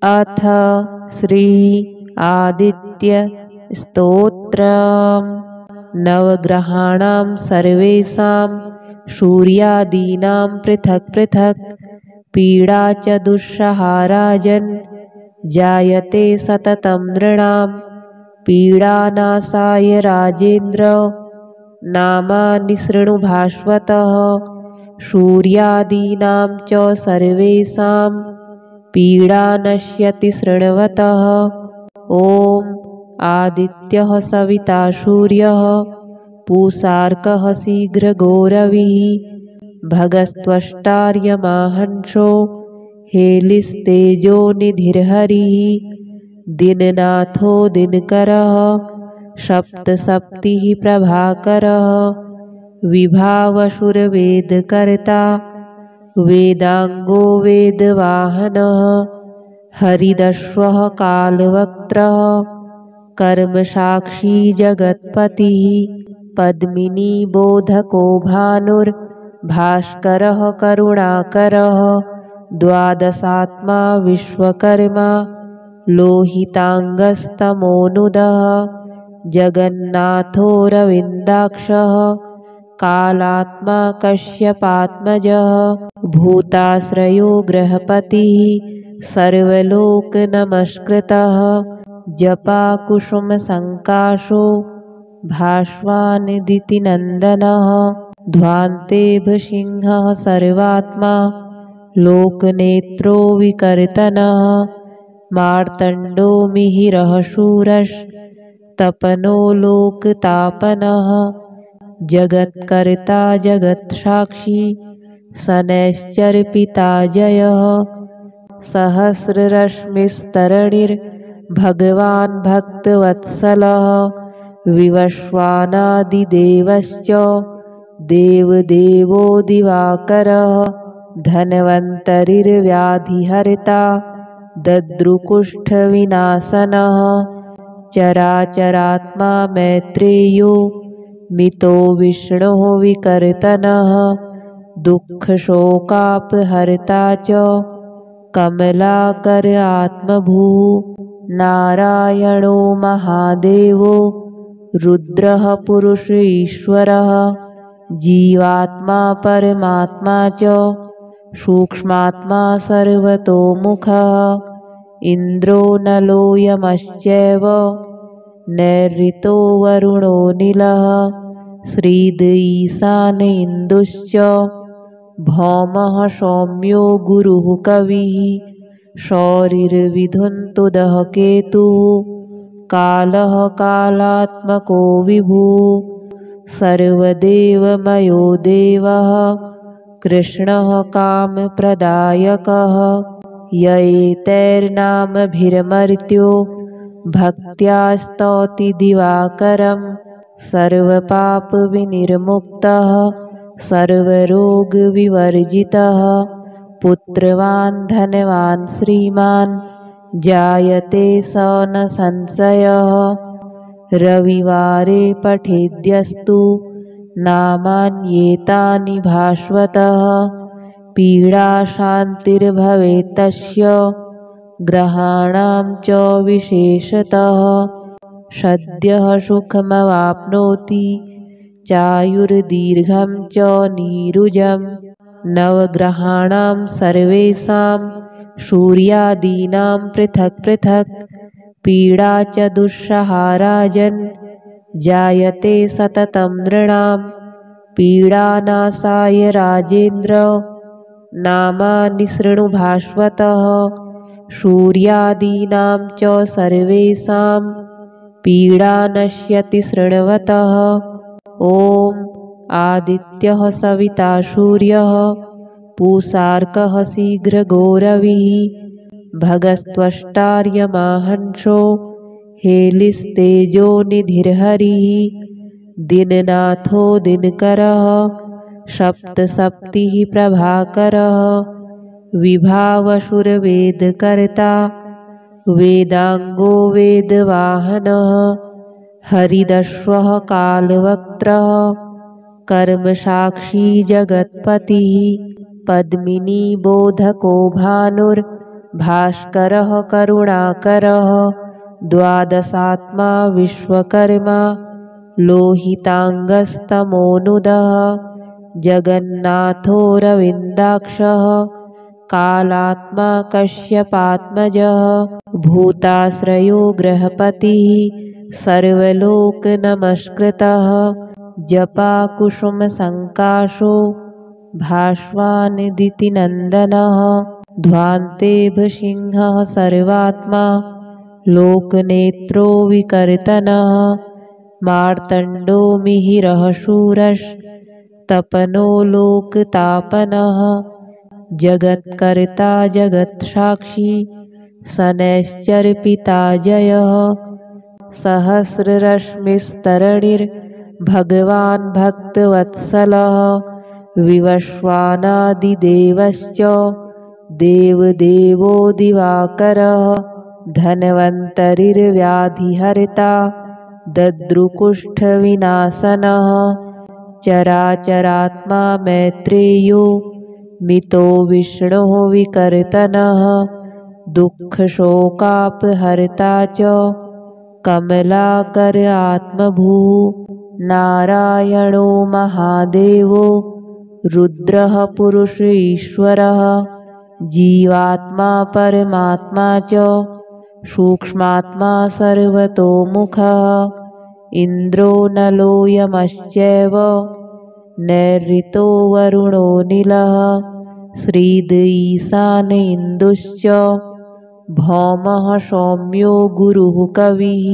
अथ श्री आदित्य स्तोत्रम्। नवग्रहाणां सर्वेषां सूर्यादीनां पृथक् पृथक् पीडा च दुःसहा राजन्। जायते सततं नृणां पीडानाशाय राजेन्द्र। नामानि शृणु भास्वतः सूर्यादीनां च सर्वेषां पीडा नश्यति शृण्वतः। ॐ आदित्यः सविता सूर्यः पूषार्कः शीघ्रगौरविः भगस्त्वष्टार्यमाहंसो हेलिस्तेजो निधिर्हरिः। दिननाथो दिनकरः सप्तसप्तिः प्रभाकरः विभावसुरवेदकर्ता वेदांगो वेदवाहनः। हरिदश्वः कालवक्त्रः कर्मसाक्षी जगत्पतिः। पद्मिनी बोधको भानुर्भास्करः करुणाकरः। द्वादशात्मा विश्वकर्मा लोहितांगस्तमोनुदः। जगन्नाथो रविन्दाक्षः कालात्मा कश्यपात्मजः। भूताश्रयो गृहपतिः सर्वलोकनमस्कृतः। जपाकुसुमसङ्काशो भास्वानिदितिनन्दनः। ध्वान्तेभसिंहः सर्वात्मा लोकनेत्रो विकर्तनः। मार्तण्डो मिहिरः शूरस्तपनो लोकतापनः। जगत्कर्ता जगत्साक्षी शनैश्चरपिता जयः। सहस्ररश्मिस्तरणिर्भगवान् भक्तवत्सलः। विवस्वानादिदेवश्च देवदेवो दिवाकरः। धन्वन्तरिर्व्याधिहर्ता दद्रुकुष्ठविनाशनः। चराचरात्मा मैत्रेयो मितो विष्णुः विकर्तनः। दुःखशोकापहर्ता च कमलाकर आत्मभूः। नारायणो महादेवो रुद्रः पुरुष ईश्वरः। जीवात्मा परमात्मा च सूक्ष्मात्मा सर्वतोमुखः। इन्द्रो नलो यमश्चैव नैऋतो वरुणो नीलः। श्रीद ईशान इन्दुश्च भौमः सौम्यो गुरुः कविः। शौरिर्विधुन्तुदः केतुः कालः कालात्मको विभुः। सर्वदेवमयो देवः कृष्णः कामप्रदायकः। य एतैर्नामभिर्मर्त्यो भक्त्या स्तौति दिवाकरं। सर्वपापविनिर्मुक्तः सर्वरोगविवर्जितः। पुत्रवान् धनवान् श्रीमान् जायते स न संशयः। रविवारे पठेद्यस्तु नामान्येतानि भास्वतः। पीडाशान्तिर्भवेत् तस्य ग्रहाणां च विशेषतः। सद्यः सुखमवाप्नोति चायुर्दीर्घं च नीरुजम्। नवग्रहाणां सर्वेषां सूर्यादीनां पृथक् पृथक् पीडा च दुःसहा राजन्। जायते सततं नृणां पीडानाशाय राजेन्द्र। नामानि शृणु भास्वतः सूर्यादीनां च सर्वेषां पीडा नश्यति शृण्वतः। ॐ आदित्यः सविता सूर्यः पूषार्कः शीघ्रगौरविः भगस्त्वष्टार्यमाहंसो हेलिस्तेजो निधिर्हरिः। दिननाथो दिनकरः सप्तसप्तिः प्रभाकरः। विभावसुरवेदकर्ता वेदांगो वेदवाहनः। हरिदश्वः कालवक्त्रः कर्मसाक्षी जगत्पतिः। पद्मिनी बोधको भास्करः करुणाकरः द्वादशात्मा विश्वकर्मा लोहिताङ्गस्तमोनुदः जगन्नाथो रविन्दाक्षः कालात्मा कश्यपात्मजः भूताश्रयो गृहपतिः सर्वलोकनमस्कृतः जपाकुसुमसङ्काशो भास्वानिदितिनन्दनः ध्वान्तेभसिंहः सर्वात्मा लोकनेत्रो विकर्तनः मार्तण्डो मिहिरः शूरस्तपनो लोकतापनः जगत्कर्ता जगत्साक्षी शनैश्चरपिता जयः सहस्ररश्मिस्तरणिर्भगवान् भक्तवत्सलः विवस्वानादिदेवश्च देवदेवो दिवाकरः धन्वन्तरिर्व्याधिहर्ता दद्रुकुष्ठविनाशनः चराचरात्मा मैत्रेयो मितो विष्णोः विकर्तनः दुःखशोकापहर्ता च कमलाकर आत्मभूः नारायणो महादेवो रुद्रः पुरुष ईश्वरः जीवात्मा परमात्मा च सूक्ष्मात्मा सर्वतोमुखः इन्द्रो नलो यमश्चैव नैऋतो वरुणो नीलः श्रीद ईशान इन्दुश्च भौमः सौम्यो गुरुः कविः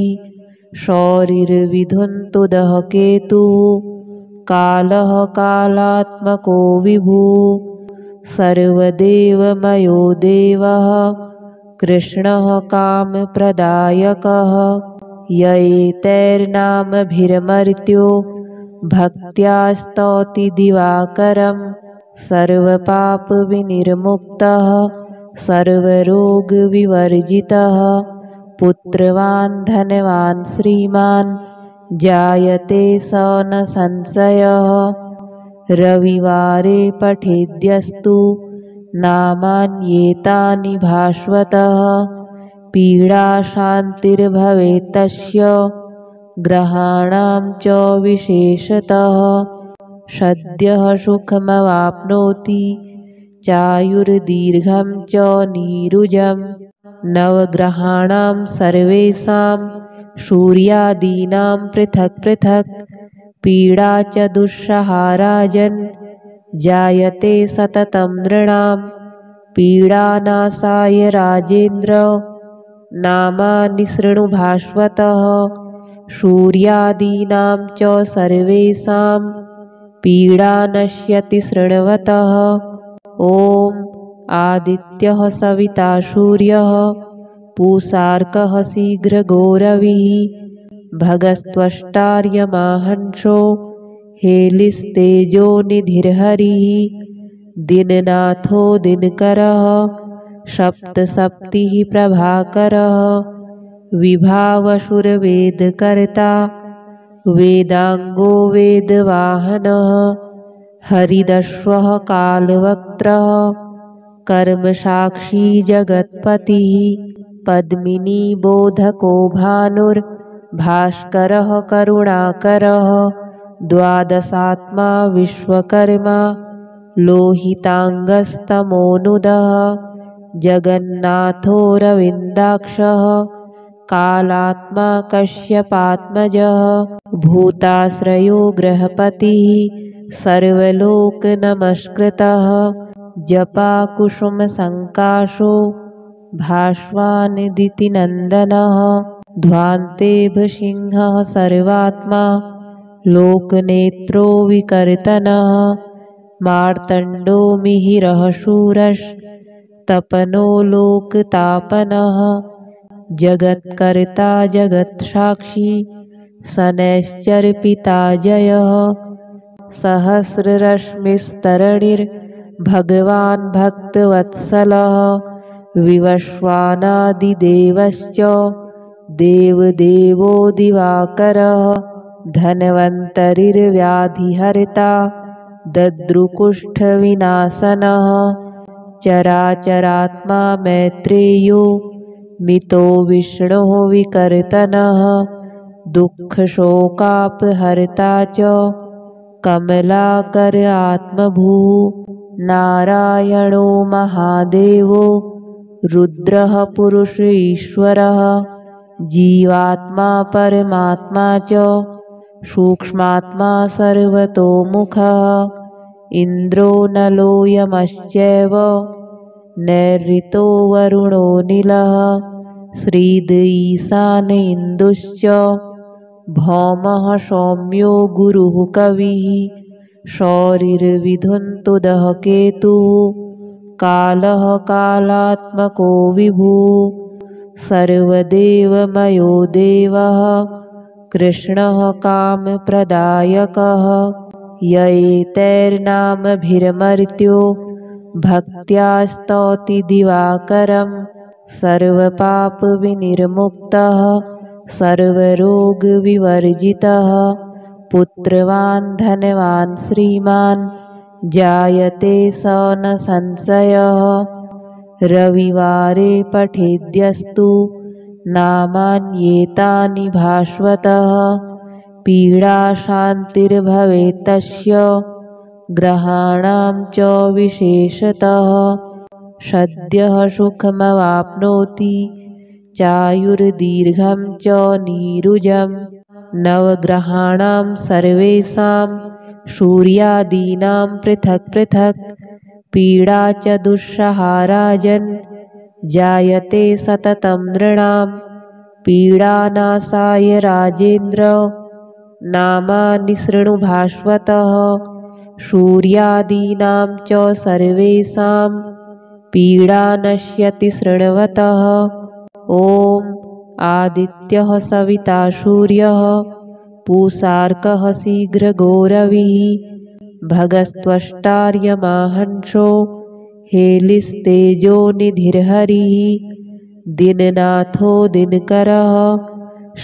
शौरिर्विधुन्तुदः केतुः कालः कालात्मको विभुः सर्वदेवमयो देवः कृष्णः कामप्रदायकः य एतैर्नामभिर्मर्त्यो भक्त्या स्तौति दिवाकरं सर्वपापविनिर्मुक्तः सर्वरोगविवर्जितः पुत्रवान् धनवान् श्रीमान् जायते स न संशयः रविवारे पठेद्यस्तु नामान्येतानि भास्वतः पीडाशान्तिर्भवेत् तस्य ग्रहाणां च विशेषतः सद्यः सुखमवाप्नोति चायुर्दीर्घं च नीरुजं नवग्रहाणां सर्वेषां सूर्यादीनां पृथक् पृथक् पीडा च दुस्सहा राजन् जायते सततं नृणां पीडानाशाय राजेन्द्र नामानि शृणु भास्वतः सूर्यादीनां च सर्वेषां पीडा नश्यति शृण्वतः ॐ आदित्यः सविता सूर्यः पूषार्कः शीघ्रगौरविः भगस्त्वष्टार्यमाहंसो हेलिस्तेजो निधिर्हरिः दीननाथो दिनकरः सप्तसप्तिः प्रभाकरः विभावसुरवेदकर्ता वेदांगो वेदवाहनः हरिदश्वः कालवक्त्रः कर्मसाक्षी जगत्पतिः पद्मिनी बोधको भानुर्भास्करः करुणाकरः द्वादशात्मा विश्वकर्मा लोहिताङ्गस्तमोनुदः जगन्नाथो रविन्दाक्षः कालात्मा कश्यपात्मजः भूताश्रयो गृहपतिः सर्वलोकनमस्कृतः जपाकुसुमसङ्काशो भास्वानिदितिनन्दनः ध्वान्तेभसिंहः सर्वात्मा लोकनेत्रो विकर्तनः मार्तण्डो मिहिरः शूरस्तपनो लोकतापनः जगत्कर्ता जगत्साक्षी शनैश्चरपिता जयः सहस्ररश्मिस्तरणिर्भगवान् भक्तवत्सलः विवस्वानादिदेवश्च देवदेवो दिवाकरः धन्वन्तरिर्व्याधिहर्ता दद्रुकुष्ठविनाशनः चराचरात्मा मैत्रेयो मितो विष्णोः विकर्तनः दुःखशोकापहर्ता च कमलाकर आत्मभूः नारायणो महादेवो रुद्रः पुरुष ईश्वरः जीवात्मा परमात्मा च सूक्ष्मात्मा सर्वतोमुखः इन्द्रो नलो यमश्चैव नैऋतो वरुणो नीलः श्रीद ईशान इन्दुश्च भौमः सौम्यो गुरुः कविः शौरिर्विधुन्तुदः केतुः कालः कालात्मको विभुः सर्वदेवमयो देवः कृष्णः कामप्रदायकः य एतैर्नामभिर्मर्त्यो भक्त्या स्तौति दिवाकरं सर्वपापविनिर्मुक्तः सर्वरोगविवर्जितः पुत्रवान् धनवान् श्रीमान् जायते स न संशयः रविवारे पठेद्यस्तु नामान्येतानि भास्वतः पीडाशान्तिर्भवेत् तस्य ग्रहाणां च विशेषतः सद्यः सुखमवाप्नोति चायुर्दीर्घं च नीरुजम् नवग्रहाणां सर्वेषां सूर्यादीनां पृथक् पृथक् पीडा च दुःसहा राजन् जायते सततं नृणां पीडानाशाय राजेन्द्र नामानि शृणु भास्वतः सूर्यादीनां च सर्वेषां पीडा नश्यति शृण्वतः ॐ आदित्यः सविता सूर्यः पूषार्कः शीघ्रगौरविः भगस्त्वष्टार्यमाहंसो हेलिस्तेजो निधिर्हरिः दीननाथो दिनकरः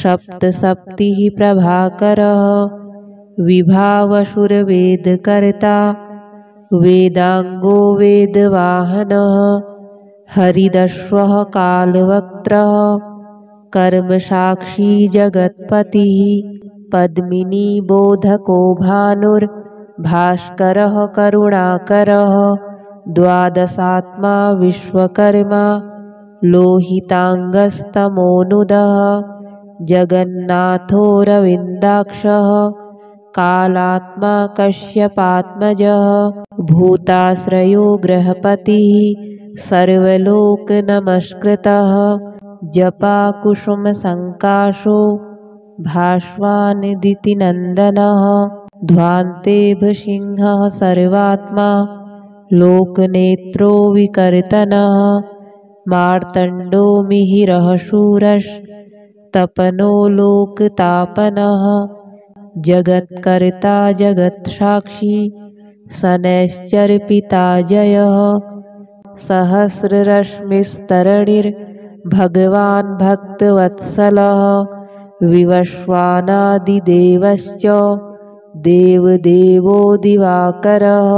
सप्तसप्तिः प्रभाकरः विभावसुरवेदकर्ता वेदांगो वेदवाहनः हरिदश्वः कालवक्त्रः कर्मसाक्षी जगत्पतिः पद्मिनी बोधको भानुर्भास्करः करुणाकरः द्वादशात्मा विश्वकर्मा लोहितांगस्तमोनुदः जगन्नाथो रविन्दाक्षः कालात्मा कश्यपात्मजः भूताश्रयो गृहपतिः सर्वलोकनमस्कृतः जपाकुसुमसङ्काशो भास्वानिदितिनन्दनः ध्वान्तेभसिंहः सर्वात्मा लोकनेत्रो विकर्तनः मार्तण्डो मिहिरः शूरस्तपनो लोकतापनः जगत्कर्ता जगत्साक्षी शनैश्चरपिता जयः सहस्ररश्मिस्तरणिर्भगवान् भक्तवत्सलः विवस्वानादिदेवश्च देवदेवो दिवाकरः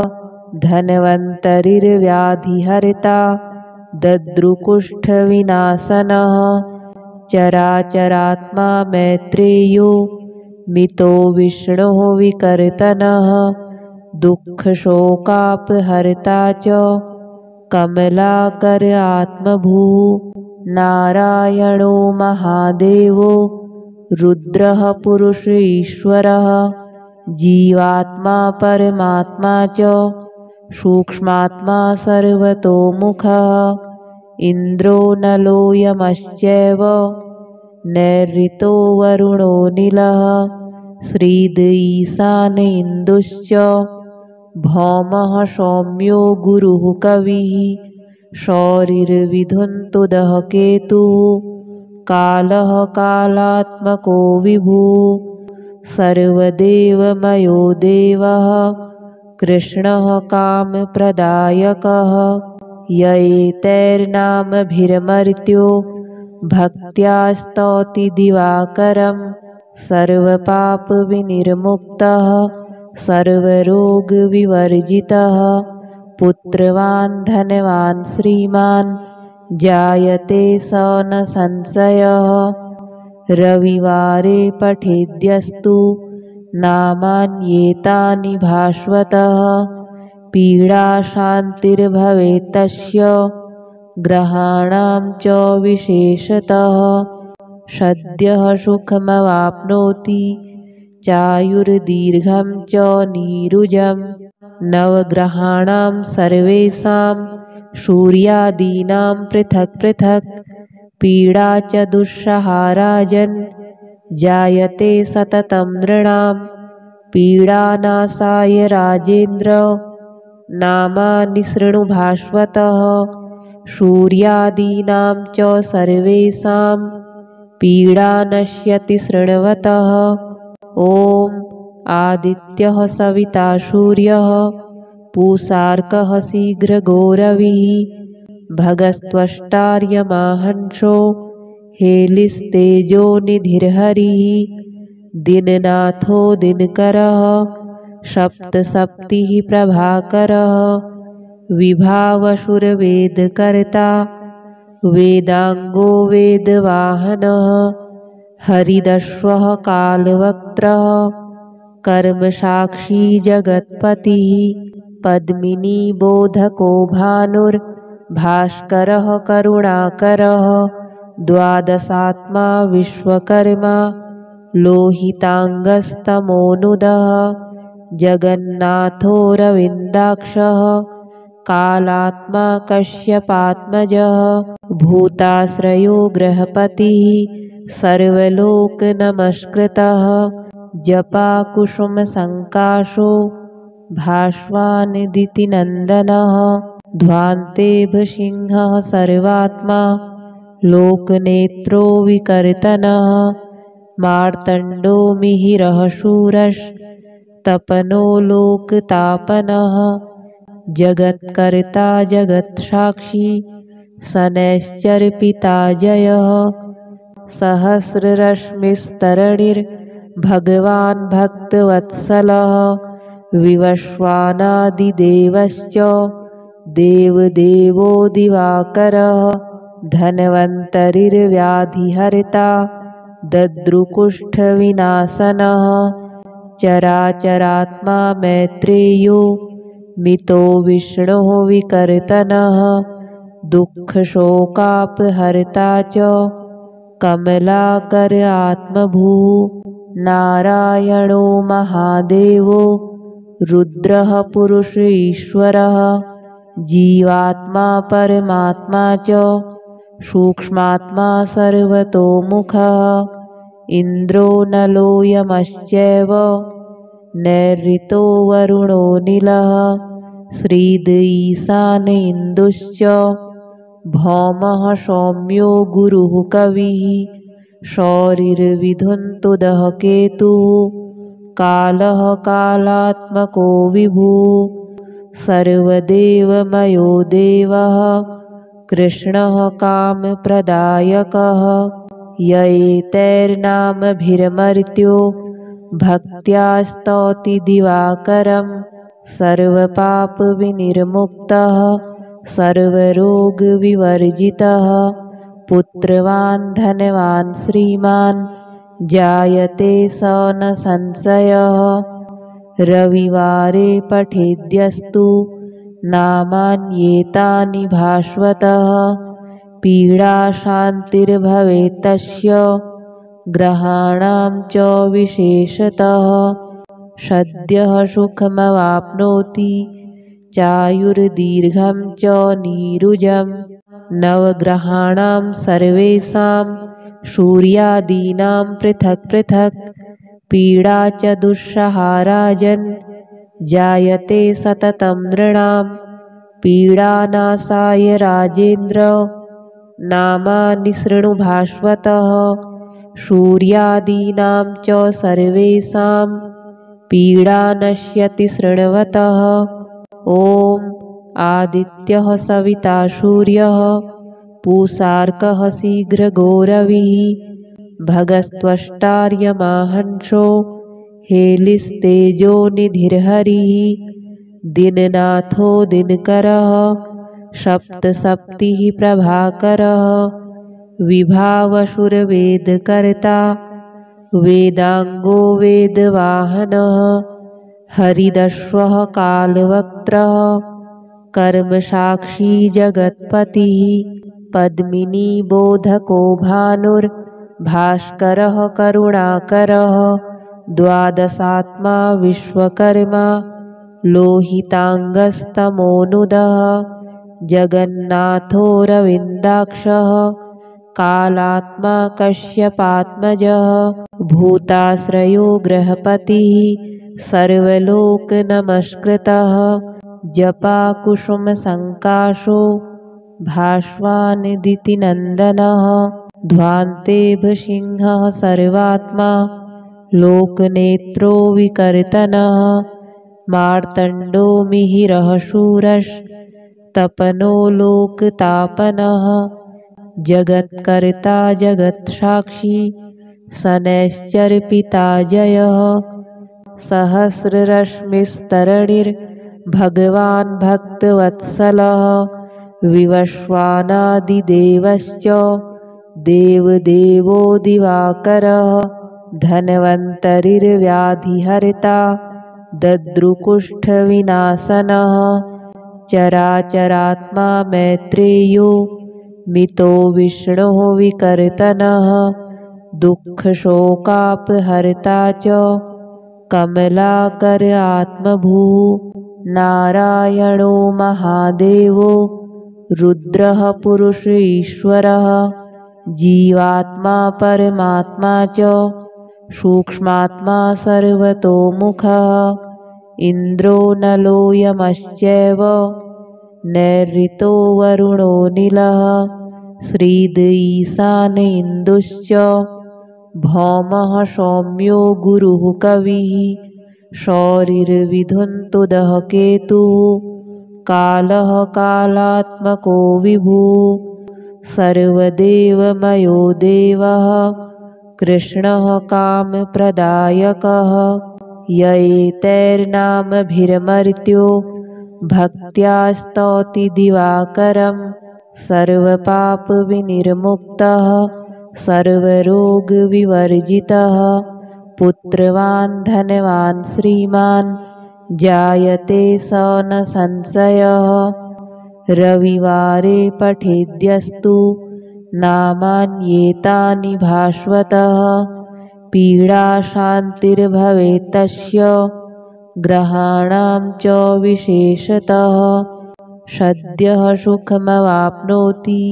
धन्वन्तरिर्व्याधिहर्ता दद्रुकुष्ठविनाशनः चराचरात्मा मैत्रेयो मितो विष्णोः विकर्तनः दुःखशोकापहर्ता च कमलाकर आत्मभूः नारायणो महादेवो रुद्रः पुरुष ईश्वरः जीवात्मा परमात्मा च सूक्ष्मात्मा सर्वतोमुखः इन्द्रो नलो यमश्चैव नैऋतो वरुणो नीलः श्रीद ईशान इन्दुश्च भौमः सौम्यो गुरुः कविः शौरिर्विधुन्तुदः केतुः कालः कालात्मको विभुः सर्वदेवमयो देवः कृष्णः कामप्रदायकः य एतैर्नामभिर्मर्त्यो भक्त्या स्तौति दिवाकरं सर्वपापविनिर्मुक्तः सर्वरोगविवर्जितः पुत्रवान् धनवान् श्रीमान् जायते स न संशयः। रविवारे पठेद्यस्तु नामान्येतानि भास्वतः पीडा शान्तिर्भवेत् तस्य ग्रहाणां च विशेषतः। सद्यः सुखमवाप्नोति चायुर्दीर्घं च नीरुजम्। नवग्रहाणां सर्वेषां सूर्यादीनां पृथक् पृथक् पीडा च दुस्सहा राजन् जायते सततं नृणां पीडानाशाय राजेन्द्र। नामानि शृणु भास्वतः सूर्यादीनां च सर्वेषां पीडा नश्यति शृण्वतः। ॐ आदित्यः सविता सूर्यः पूषार्कः शीघ्रगोरविः भगस्त्वष्टार्यमाहंसो हेलिस्तेजो निधिर्हरिः। दिननाथो दिनकरः सप्तसप्तिः प्रभाकरः विभावसुरवेदकर्ता वेदांगो वेदवाहनः। हरिदश्वः कालवक्त्रः कर्मसाक्षी जगत्पतिः पद्मिनी बोधको भानुर्भास्करः करुणाकरः। द्वादशात्मा विश्वकर्मा लोहितांगस्तमोनुदः जगन्नाथो रविन्दाक्षः कालात्मा कश्यपात्मजः भूताश्रयो गृहपतिः सर्वलोकनमस्कृतः। जपाकुसुमसङ्काशो भास्वानिदितिनन्दनः ध्वान्ते भृसिंहः सर्वात्मा लोकनेत्रो विकर्तनः। मार्तण्डो मिहिरः शूरस्तपनो लोकतापनः जगत्कर्ता जगत्साक्षी शनैश्चरपिता जयः। सहस्ररश्मिस्तरणिर्भगवान् भक्तवत्सलः विवस्वानादिदेवश्च देवदेवो दिवाकरः। धन्वन्तरिर्व्याधिहर्ता दद्रुकुष्ठविनाशनः चराचरात्मा मैत्रेयो मितो विष्णुः विकर्तनः। दुःखशोकापहर्ता च कमलाकर आत्मभूः नारायणो महादेवो रुद्रः पुरुष ईश्वरः। जीवात्मा परमात्मा च सूक्ष्मात्मा सर्वतोमुखः। इन्द्रो नलो यमश्चैव नैऋतो वरुणो नीलः। श्रीद ईशान इन्दुश्च भौमः सौम्यो गुरुः कविः। शौरिर्विधुन्तुदः केतुः कालः कालात्मको विभुः। सर्वदेवमयो देवः कृष्णः कामप्रदायकः। य एतैर्नामभिर्मर्त्यो भक्त्या स्तौति दिवाकरं सर्वपापविनिर्मुक्तः सर्वरोगविवर्जितः। पुत्रवान् धनवान् श्रीमान् जायते स न संशयः। रविवारे पठेद्यस्तु नामान्येतानि भास्वतः पीडा शान्तिर्भवेत् तस्य ग्रहाणां च विशेषतः। सद्यः सुखमवाप्नोति चायुर्दीर्घं च नीरुजम्। नवग्रहाणां सर्वेषां सूर्यादीनां पृथक् पृथक् पीडा च दुस्सहा राजन् जायते सततं नृणां पीडानाशाय राजेन्द्र। नामानि शृणु भास्वतः सूर्यादीनां च सर्वेषां पीडा नश्यति शृण्वतः। ॐ आदित्यः सविता सूर्यः पूषार्कः शीघ्रगोरविः भगस्त्वष्टार्यमाहंसो हेलिस्तेजो निधिर्हरिः। दिननाथो दिनकरः सप्तसप्तिः प्रभाकरः विभावसुरवेदकर्ता वेदांगो वेदवाहनः हरिदश्वः कालवक्त्रः कर्मसाक्षी जगत्पतिः पद्मिनी बोधको भानुर्भास्करः करुणाकरः द्वादशात्मा विश्वकर्मा लोहितांगस्तमोनुदः जगन्नाथो रविन्दाक्षः कालात्मा कश्यपात्मजः भूताश्रयो ग्रहपतिः सर्वलोकनमस्कृतः जपाकुसुमसङ्काशो भास्वानिदितिनन्दनः ध्वान्तेभसिंहः सर्वात्मा लोकनेत्रो विकर्तनः मार्तण्डो मिहिरः शूरस्तपनो लोकतापनः जगत्कर्ता जगत्साक्षी शनैश्चरपिता जयः सहस्ररश्मिस्तरणिर्भगवान् भक्तवत्सलः विवस्वानादिदेवश्च देवदेवो दिवाकरः धन्वन्तरिर्व्याधिहर्ता दद्रुकुष्ठविनाशनः चराचरात्मा मैत्रेयो मितो विष्णोः विकर्तनः दुःखशोकापहर्ता च कमलाकर आत्मभूः नारायणो महादेवो रुद्रः पुरुष ईश्वरः जीवात्मा परमात्मा च सूक्ष्मात्मा सर्वतोमुखः इन्द्रो नलो यमश्चैव नैऋतो वरुणो नीलः श्रीद ईशान इन्दुश्च भौमः सौम्यो गुरुः कविः शौरिर्विधुन्तुदः केतुः कालः कालात्मको विभुः सर्वदेवमयो देवः कृष्णः कामप्रदायकः य एतैर्नामभिर्मर्त्यो भक्त्या स्तौति दिवाकरं सर्वपापविनिर्मुक्तः सर्वरोगविवर्जितः पुत्रवान् धनवान् श्रीमान् जायते स न संशयः रविवारे पठेद्यस्तु नामान्येतानि भास्वतः पीडाशान्तिर्भवेत् तस्य ग्रहाणां च विशेषतः सद्यः सुखमवाप्नोति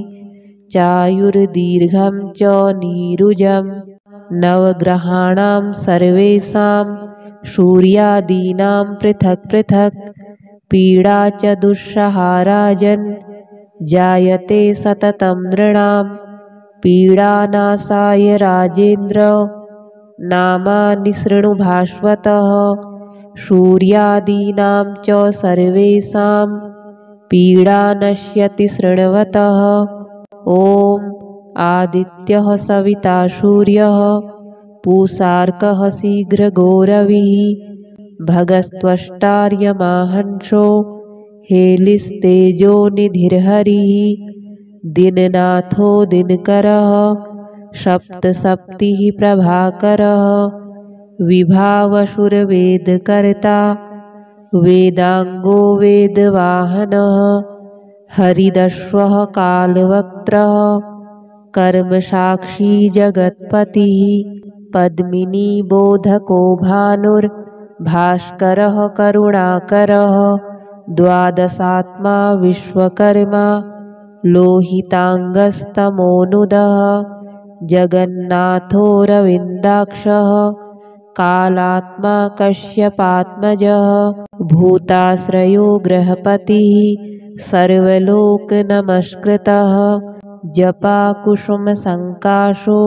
चायुर्दीर्घं च नीरुजं नवग्रहाणां सर्वेषां सूर्यादीनां पृथक् पृथक् पीडा च दुःसहाराजन् जायते सततं नृणां पीडानाशाय राजेन्द्र नामानि शृणु भास्वतः सूर्यादीनां च सर्वेषां पीडा नश्यति शृण्वतः ॐ आदित्यः सविता सूर्यः पूषार्कः शीघ्रगौरविः भगस्त्वष्टार्यमाहंसो हेलिस्तेजो निधिर्हरिः दिननाथो दिनकरः सप्तसप्तिः प्रभाकरः विभावसुरवेदकर्ता वेदांगो वेदवाहनः हरिदश्वः कालवक्त्रः कर्मसाक्षी जगत्पतिः पद्मिनी बोधको भानुर्भास्करः करुणाकरः द्वादशात्मा विश्वकर्मा लोहितांगस्तमोनुदः जगन्नाथो रविन्दाक्षः कालात्मा कश्यपात्मजः भूताश्रयो ग्रहपतिः सर्वलोकनमस्कृतः जपाकुसुमसङ्काशो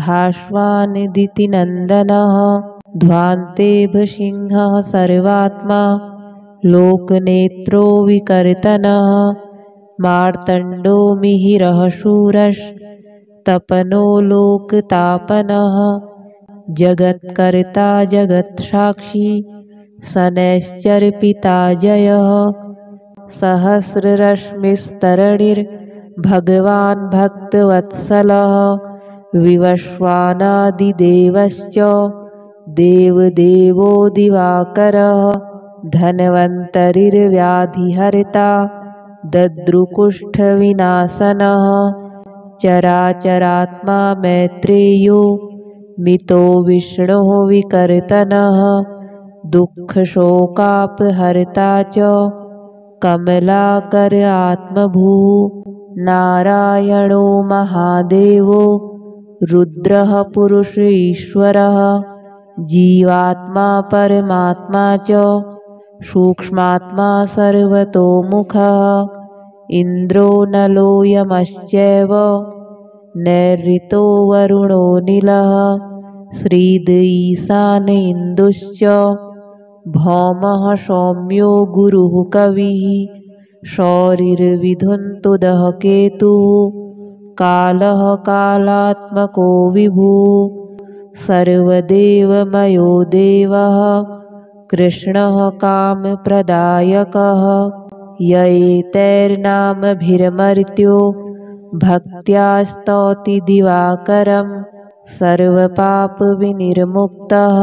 भास्वानिदितिनन्दनः ध्वान्तेभसिंहः सर्वात्मा लोकनेत्रो विकर्तनः मार्तण्डो मिहिरः शूरस्तपनो लोकतापनः जगत्कर्ता जगत्साक्षी शनैश्चर्पिताजयः सहस्ररश्मिस्तरणिर्भगवान् भक्तवत्सलः विवस्वानादिदेवश्च देवदेवो दिवाकरः धन्वन्तरिर्व्याधिहर्ता दद्रुकुष्ठविनाशनः चराचरात्मा मैत्रेयो मितो विष्णोः विकर्तनः दुःखशोकापहर्ता च कमलाकर आत्मभूः नारायणो महादेवो रुद्रः पुरुष ईश्वरः जीवात्मा परमात्मा च सूक्ष्मात्मा सर्वतोमुखः इन्द्रो नलो यमश्चैव नैऋतो वरुणो नीलः श्रीद ईशान इन्दुश्च भौमः सौम्यो गुरुः कविः शौरिर्विधुन्तुदः केतुः कालः कालात्मको विभुः सर्वदेवमयो देवः कृष्णः कामप्रदायकः य एतैर्नामभिर्मर्त्यो भक्त्या स्तौति दिवाकरं सर्वपापविनिर्मुक्तः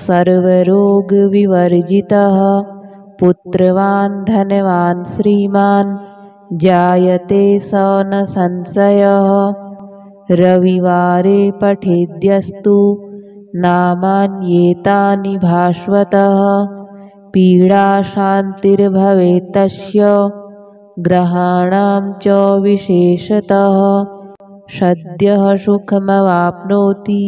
सर्वरोगविवर्जितः पुत्रवान् धनवान् श्रीमान् जायते स न संशयः रविवारे पठेद्यस्तु नामान्येतानि भास्वतः पीडाशान्तिर्भवेत् तस्य ग्रहाणां च विशेषतः सद्यः सुखमवाप्नोति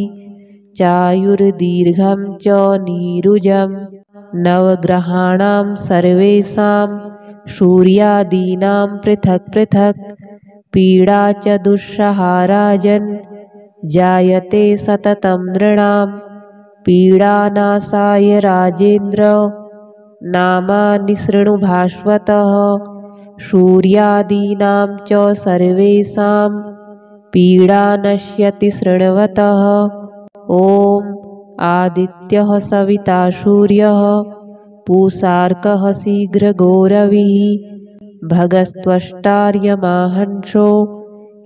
चायुर्दीर्घं च नीरुजं नवग्रहाणां सर्वेषां सूर्यादीनां पृथक् पृथक् पीडा च दुःसहा राजन् जायते सततं नृणां पीडानाशाय राजेन्द्र नामानि शृणु भास्वतः सूर्यादीनां च सर्वेषां पीडा नश्यति शृण्वतः ॐ आदित्यः सविता सूर्यः पूषार्कः शीघ्रगौरविः भगस्त्वष्टार्यमाहंसो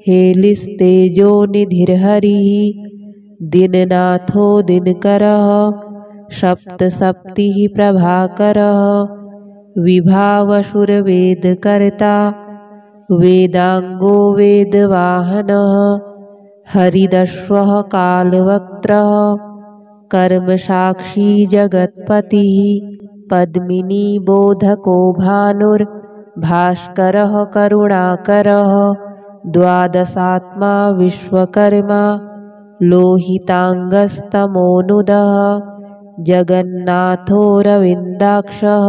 हेलिस्तेजो निधिर्हरिः दीननाथो दिनकरः सप्तसप्तिः प्रभाकरः विभावसुरवेदकर्ता वेदांगो वेदवाहनः हरिदश्वः कालवक्त्रः कर्मसाक्षी जगत्पतिः पद्मिनी बोधको भानुर्भास्करः करुणाकरः द्वादशात्मा विश्वकर्मा लोहितांगस्तमोनुदः जगन्नाथो रविन्दाक्षः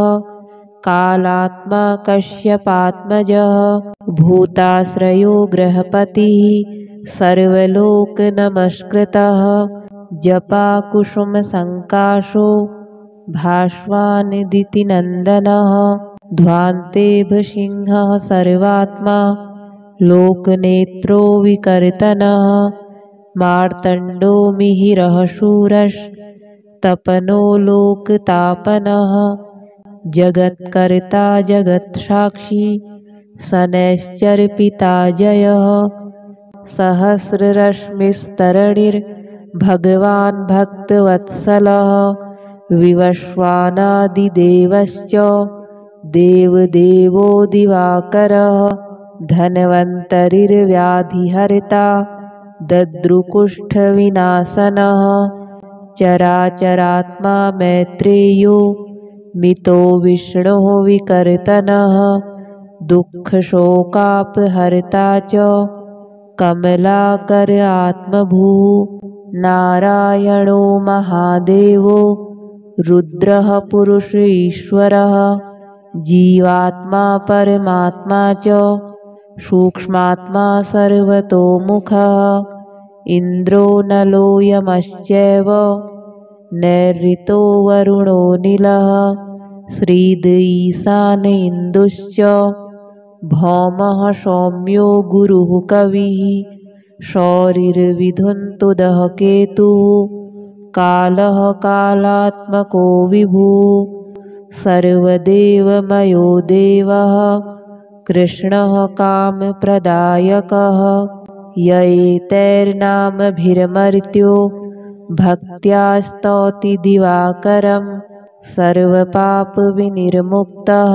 कालात्मा कश्यपात्मजः भूताश्रयो गृहपतिः सर्वलोकनमस्कृतः जपाकुसुमसङ्काशो भास्वानिदितिनन्दनः ध्वान्तेभसिंहः सर्वात्मा लोकनेत्रो विकर्तनः मार्तण्डो मिहिरः शूरस्तपनो लोकतापनः जगत्कर्ता जगत्साक्षी शनैश्चर्पिताजयः सहस्ररश्मिस्तरणिर्भगवान् भक्तवत्सलः विवस्वानादिदेवश्च देवदेवो दिवाकरः धन्वन्तरिर्व्याधिहर्ता दद्रुकुष्ठविनाशनः चराचरात्मा मैत्रेयो मितो विष्णोः विकर्तनः दुःखशोकापहर्ता च कमलाकर आत्मभूः नारायणो महादेवो रुद्रः पुरुष ईश्वरः जीवात्मा परमात्मा च सूक्ष्मात्मा सर्वतोमुखः इन्द्रो नलो यमश्चैव नैऋतो वरुणो नीलः श्रीद ईशान इन्दुश्च भौमः सौम्यो गुरुः कविः शौरिर्विधुन्तुदः केतुः कालः कालात्मको विभुः सर्वदेवमयो देवः कृष्णः कामप्रदायकः य एतैर्नामभिर्मर्त्यो भक्त्या स्तौति दिवाकरं सर्वपापविनिर्मुक्तः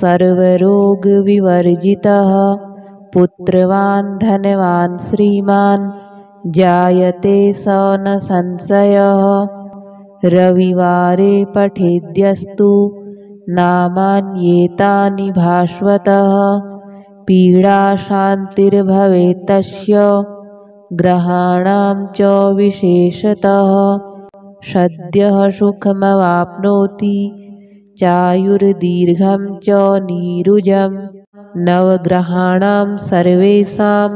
सर्वरोगविवर्जितः पुत्रवान् धनवान् श्रीमान् जायते स न संशयः रविवारे पठेद्यस्तु नामान्येतानि भास्वतः पीडाशान्तिर्भवेत् तस्य ग्रहाणां च विशेषतः सद्यः सुखमवाप्नोति चायुर्दीर्घं च नीरुजम् नवग्रहाणां सर्वेषां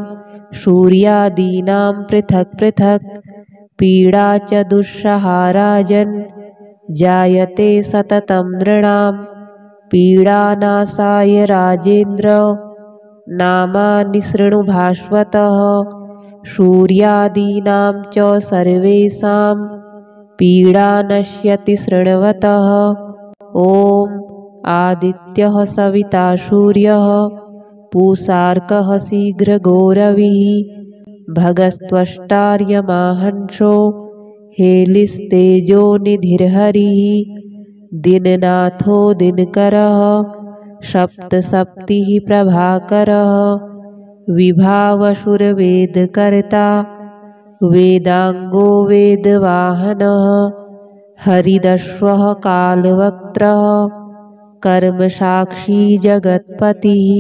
सूर्यादीनां पृथक् पृथक् पीडा च दुःसहा राजन् जायते सततं नृणां पीडानाशाय राजेन्द्र नामानि शृणु भास्वतः सूर्यादीनां च सर्वेषां पीडा नश्यति शृण्वतः ॐ आदित्यः सविता सूर्यः पूषार्कः शीघ्रगौरविः भगस्त्वष्टार्यमाहंसो हेलिस्तेजो निधिर्हरिः दीननाथो दिनकरः सप्तसप्तिः प्रभाकरः विभावसुरवेदकर्ता वेदांगो वेदवाहनः हरिदश्वः कालवक्त्रः कर्मसाक्षी जगत्पतिः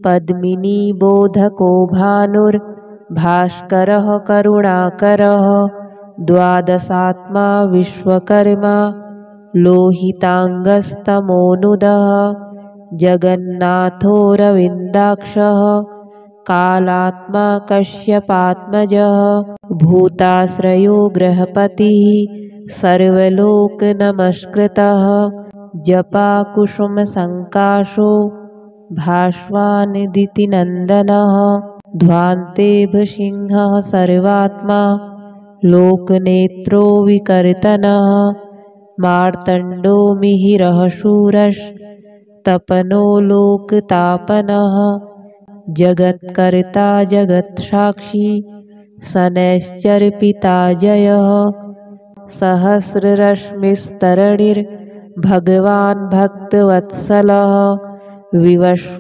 पद्मिनी बोधको भानुर्भास्करः करुणाकरः द्वादशात्मा विश्वकर्मा लोहितांगस्तमोनुदः जगन्नाथो रविन्दाक्षः कालात्मा कश्यपात्मजः भूताश्रयो गृहपतिः सर्वलोकनमस्कृतः जपाकुसुमसङ्काशो भास्वानिदितिनन्दनः ध्वान्तेभसिंहः सर्वात्मा लोकनेत्रो विकर्तनः मार्तण्डो मिहिरः शूरस्तपनो लोकतापनः जगत्कर्ता जगत्साक्षी शनैश्चरपिता जयः सहस्ररश्मिस्तरणिर्भगवान् भक्तवत्सलः विवस्वानादिदेवश्च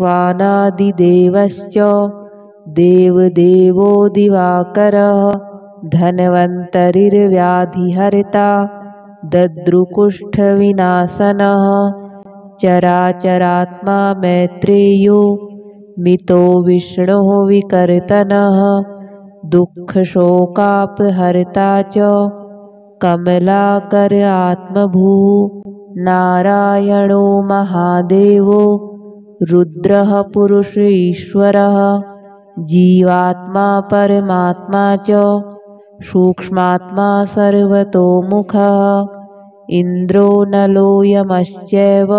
देवदेवो दिवाकरः धन्वन्तरिर्व्याधिहर्ता दद्रुकुष्ठविनाशनः चराचरात्मा मैत्रेयो मितो विष्णुः विकर्तनः दुःखशोकापहर्ता च कमलाकर आत्मभूः नारायणो महादेवो रुद्रः पुरुष ईश्वरः जीवात्मा परमात्मा च सूक्ष्मात्मा सर्वतोमुखः इन्द्रो नलो यमश्चैव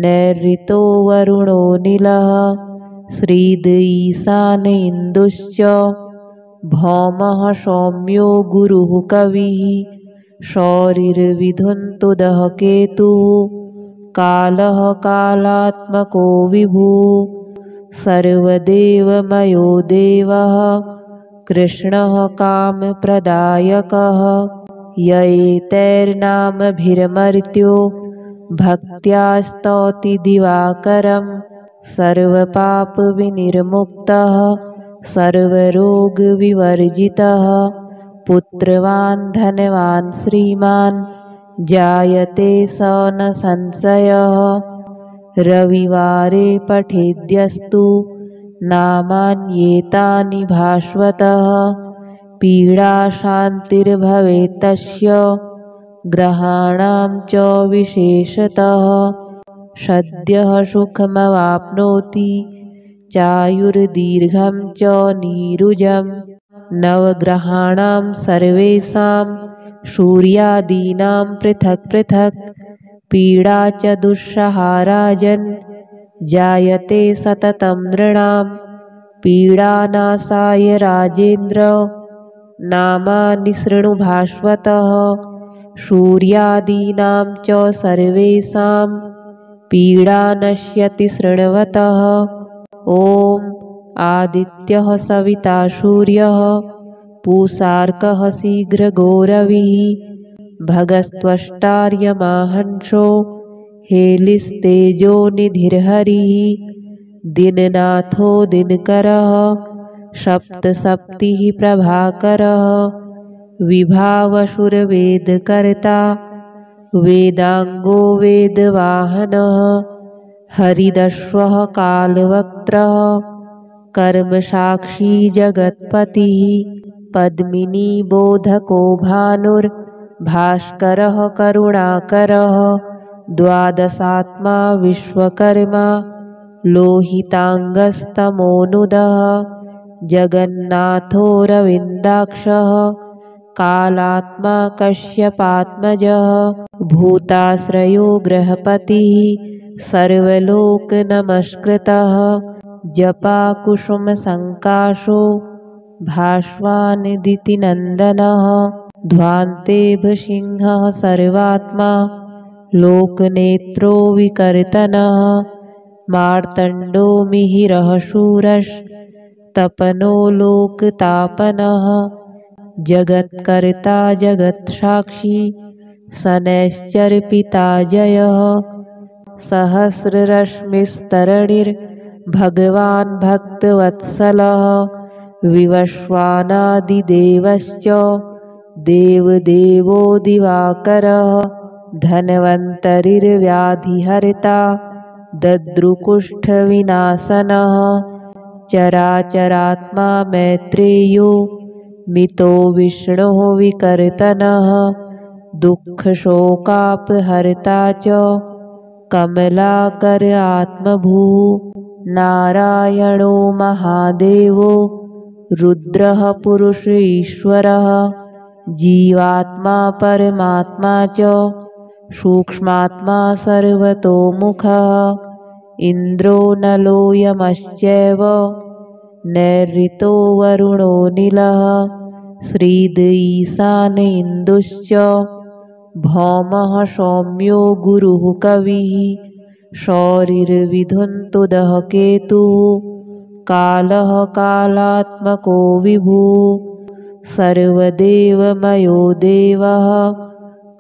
नैऋतो वरुणो नीलः श्रीद ईशान इन्दुश्च भौमः सौम्यो गुरुः कविः शौरिर्विधुन्तुदः केतुः कालः कालात्मको विभुः सर्वदेवमयो देवः कृष्णः कामप्रदायकः य एतैर्नामभिर्मर्त्यो भक्त्या स्तौति दिवाकरं सर्वपापविनिर्मुक्तः सर्वरोगविवर्जितः पुत्रवान् धनवान् श्रीमान् जायते स न संशयः रविवारे पठेद्यस्तु नामान्येतानि भास्वतः पीडाशान्तिर्भवेत् तस्य ग्रहाणां च विशेषतः सद्यः सुखमवाप्नोति चायुर्दीर्घं च नीरुजम् नवग्रहाणां सर्वेषां सूर्यादीनां पृथक् पृथक् पीडा च दुःसहा राजन् जायते सततं नृणां पीडानाशाय राजेन्द्र नामानि शृणु भास्वतः सूर्यादीनां च सर्वेषां पीडा नश्यति शृण्वतः। ॐ आदित्यः सविता सूर्यः पूषार्कः शीघ्रगौरविः भगस्त्वष्टार्यमाहंसो हेलिस्तेजो निधिर्हरिः दिननाथो दिनकरः सप्तसप्तिः प्रभाकरः विभावसुरवेदकर्ता वेदांगो वेदवाहनः हरिदश्वः कालवक्त्रः कर्मसाक्षी जगत्पतिः पद्मिनी बोधको भानुर्भास्करः करुणाकरः द्वादशात्मा विश्वकर्मा लोहितांगस्तमोनुदः जगन्नाथो रविन्दाक्षः कालात्मा कश्यपात्मजः भूताश्रयो गृहपतिः सर्वलोकनमस्कृतः जपाकुसुमसङ्काशो भास्वानिदितिनन्दनः ध्वान्तेभसिंहः सर्वात्मा लोकनेत्रो विकर्तनः मार्तण्डो मिहिरः शूरस्तपनो लोकतापनः जगत्कर्ता जगत्साक्षी शनैश्चरपिता जयः सहस्ररश्मिस्तरणिर्भगवान् भक्तवत्सलः विवस्वानादिदेवश्च देवदेवो दिवाकरः धन्वन्तरिर्व्याधिहर्ता दद्रुकुष्ठविनाशनः चराचरात्मा मैत्रेयो मितो विष्णुः विकर्तनः दुःखशोकापहर्ता च कमलाकर आत्मभूः नारायणो महादेवो रुद्रः पुरुष ईश्वरः जीवात्मा परमात्मा च सूक्ष्मात्मा सर्वतोमुखः इन्द्रो नलो यमश्चैव नैऋतो वरुणो नीलः श्रीद ईशान इन्दुश्च भौमः सौम्यो गुरुः कविः शौरिर्विधुन्तुदः केतुः कालः कालात्मको विभुः सर्वदेवमयो देवः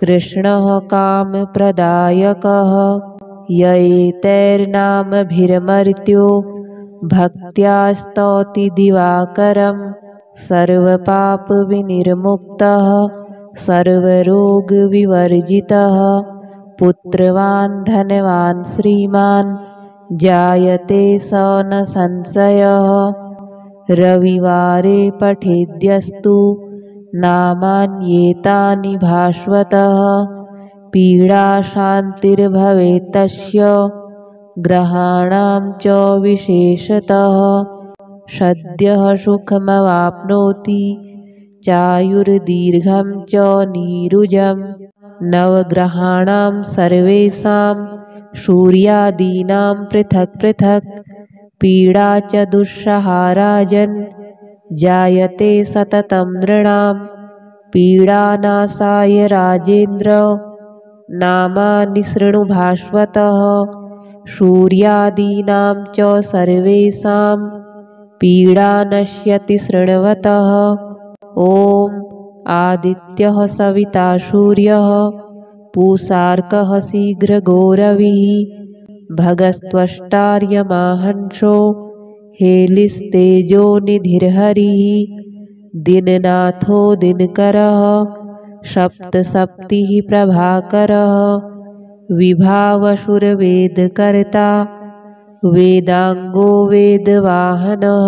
कृष्णः कामप्रदायकः य एतैर्नामभिर्मर्त्यो भक्त्या स्तौति दिवाकरं सर्वपापविनिर्मुक्तः सर्वरोगविवर्जितः पुत्रवान् धनवान् श्रीमान् जायते स न संशयः रविवारे पठेद्यस्तु नामान्येतानि भास्वतः पीडाशान्तिर्भवेत् तस्य ग्रहाणां च विशेषतः सद्यः सुखमवाप्नोति चायुर्दीर्घं च नीरुजं नवग्रहाणां सर्वेषां सूर्यादीनां पृथक् पृथक् पीडा च दुःसहाराजन् जायते सततं नृणां पीडानाशाय राजेन्द्र नामानि शृणु भास्वतः सूर्यादीनां च सर्वेषां पीडा नश्यति शृण्वतः ॐ आदित्यः सविता सूर्यः पूषार्कः शीघ्रगौरविः भगस्त्वष्टार्यमाहंसो हेलिस्तेजो निधिर्हरिः दिननाथो दिनकरः सप्तसप्तिः प्रभाकरः विभावसुरवेदकर्ता वेदांगो वेदवाहनः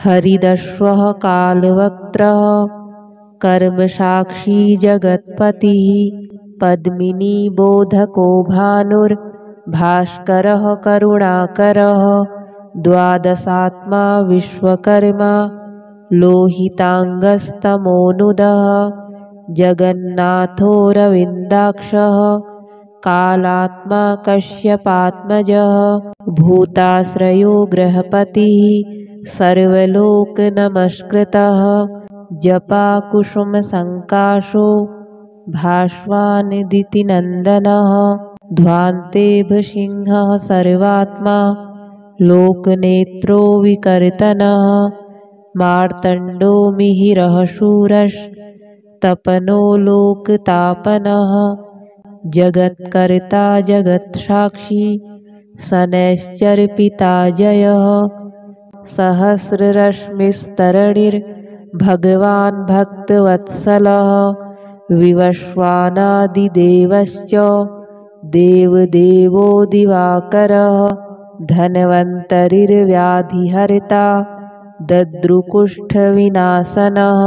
हरिदश्वः कालवक्त्रः कर्मसाक्षी जगत्पतिः पद्मिनी बोधको भानुर्भास्करः करुणाकरः द्वादशात्मा विश्वकर्मा लोहितांगस्तमोनुदः जगन्नाथो रविन्दाक्षः कालात्मा कश्यपात्मजः भूताश्रयो गृहपतिः सर्वलोकनमस्कृतः जपाकुसुमसङ्काशो भास्वानिदितिनन्दनः ध्वान्ते भसिंहः सर्वात्मा लोकनेत्रो विकर्तनः मार्तण्डो मिहिरः शूरस्तपनो लोकतापनः जगत्कर्ता जगत्साक्षी शनैश्चर्पिता जयः सहस्ररश्मिस्तरणिर्भगवान् भक्तवत्सलः विवस्वानादिदेवश्च देवदेवो दिवाकरः धन्वन्तरिर्व्याधिहर्ता दद्रुकुष्ठविनाशनः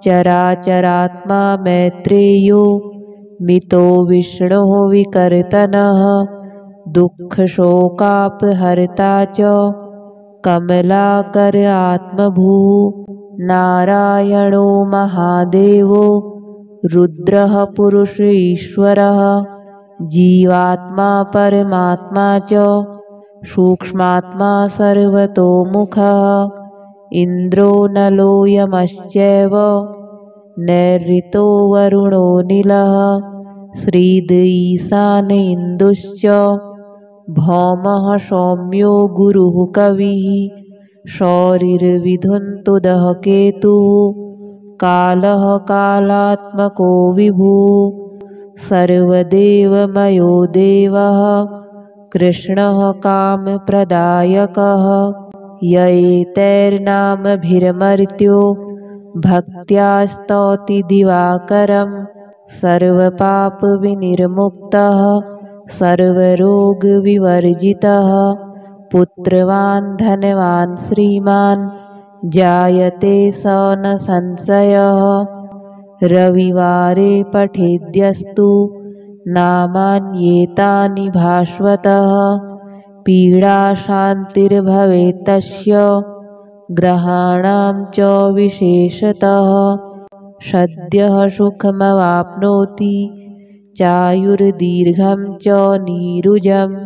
चराचरात्मा मैत्रेयो मितो विष्णोः विकर्तनः दुःखशोकापहर्ता च कमलाकर आत्मभूः नारायणो महादेवो रुद्रः पुरुष ईश्वरः जीवात्मा परमात्मा च सूक्ष्मात्मा सर्वतोमुखः इन्द्रो नलो यमश्चैव नैऋतो वरुणो नीलः श्रीद ईशान इन्दुश्च भौमः सौम्यो गुरुः कविः शौरिर्विधुन्तुदः केतुः कालः कालात्मको विभुः सर्वदेवमयो देवः कृष्णः कामप्रदायकः य एतैर्नामभिर्मर्त्यो भक्त्या स्तौति दिवाकरं सर्वपापविनिर्मुक्तः सर्वरोगविवर्जितः पुत्रवान् धनवान् श्रीमान् जायते स न संशयः रविवारे पठेद्यस्तु नामान्येतानि भास्वतः पीडाशान्तिर्भवेत् तस्य ग्रहाणां च विशेषतः सद्यः सुखमवाप्नोति चायुर्दीर्घं च नीरुजम्।